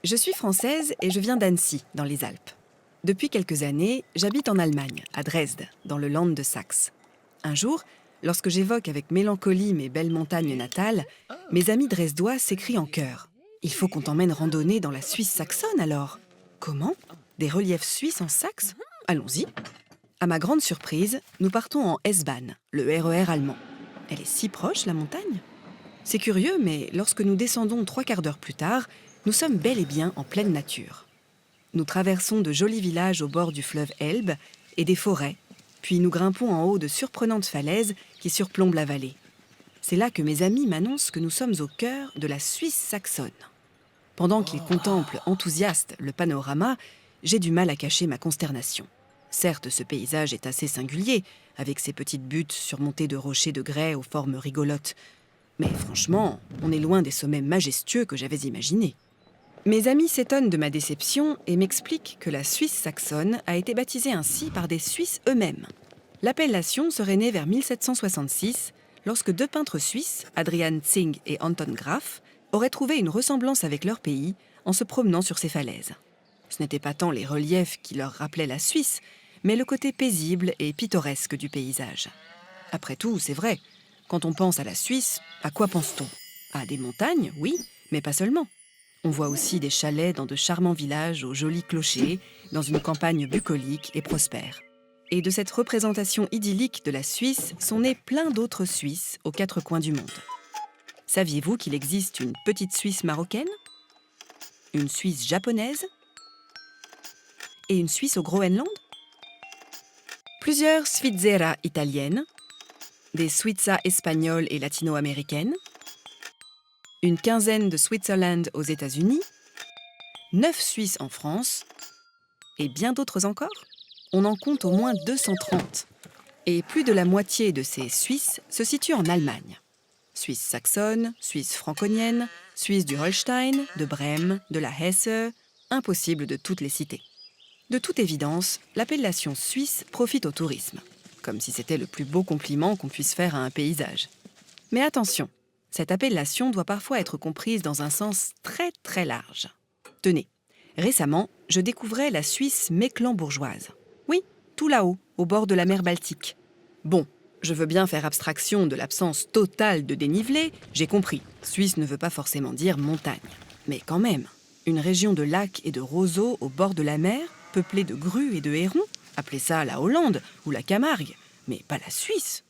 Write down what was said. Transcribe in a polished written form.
Je suis française et je viens d'Annecy, dans les Alpes. Depuis quelques années, j'habite en Allemagne, à Dresde, dans le Land de Saxe. Un jour, lorsque j'évoque avec mélancolie mes belles montagnes natales, mes amis dresdois s'écrient en chœur. « Il faut qu'on t'emmène randonner dans la Suisse saxonne alors !» Comment ? Des reliefs suisses en Saxe ? Allons-y. À ma grande surprise, nous partons en S-Bahn, le RER allemand. Elle est si proche, la montagne ? C'est curieux, mais lorsque nous descendons 3/4 d'heure plus tard, nous sommes bel et bien en pleine nature. Nous traversons de jolis villages au bord du fleuve Elbe et des forêts, puis nous grimpons en haut de surprenantes falaises qui surplombent la vallée. C'est là que mes amis m'annoncent que nous sommes au cœur de la Suisse saxonne. Pendant qu'ils contemplent enthousiastes le panorama, j'ai du mal à cacher ma consternation. Certes, ce paysage est assez singulier, avec ses petites buttes surmontées de rochers de grès aux formes rigolotes. Mais franchement, on est loin des sommets majestueux que j'avais imaginés. Mes amis s'étonnent de ma déception et m'expliquent que la Suisse saxonne a été baptisée ainsi par des Suisses eux-mêmes. L'appellation serait née vers 1766, lorsque deux peintres suisses, Adrian Zing et Anton Graf, auraient trouvé une ressemblance avec leur pays en se promenant sur ces falaises. Ce n'étaient pas tant les reliefs qui leur rappelaient la Suisse, mais le côté paisible et pittoresque du paysage. Après tout, c'est vrai, quand on pense à la Suisse, à quoi pense-t-on ? À des montagnes, oui, mais pas seulement. On voit aussi des chalets dans de charmants villages aux jolis clochers, dans une campagne bucolique et prospère. Et de cette représentation idyllique de la Suisse sont nés plein d'autres Suisses aux 4 coins du monde. Saviez-vous qu'il existe une petite Suisse marocaine, une Suisse japonaise et une Suisse au Groenland ? Plusieurs Svizzera italiennes, des Suiza espagnoles et latino-américaines, une quinzaine de Switzerland aux États-Unis, 9 Suisses en France, et bien d'autres encore. On en compte au moins 230. Et plus de la moitié de ces Suisses se situent en Allemagne. Suisse saxonne, Suisse franconienne, Suisse du Holstein, de Brême, de la Hesse, impossible de toutes les citer. De toute évidence, l'appellation Suisse profite au tourisme, comme si c'était le plus beau compliment qu'on puisse faire à un paysage. Mais attention, cette appellation doit parfois être comprise dans un sens très très large. Tenez, récemment, je découvrais la Suisse mecklembourgeoise. Oui, tout là-haut, au bord de la mer Baltique. Bon, je veux bien faire abstraction de l'absence totale de dénivelé, j'ai compris. Suisse ne veut pas forcément dire montagne. Mais quand même, une région de lacs et de roseaux au bord de la mer, peuplée de grues et de hérons, appelez ça la Hollande ou la Camargue, mais pas la Suisse.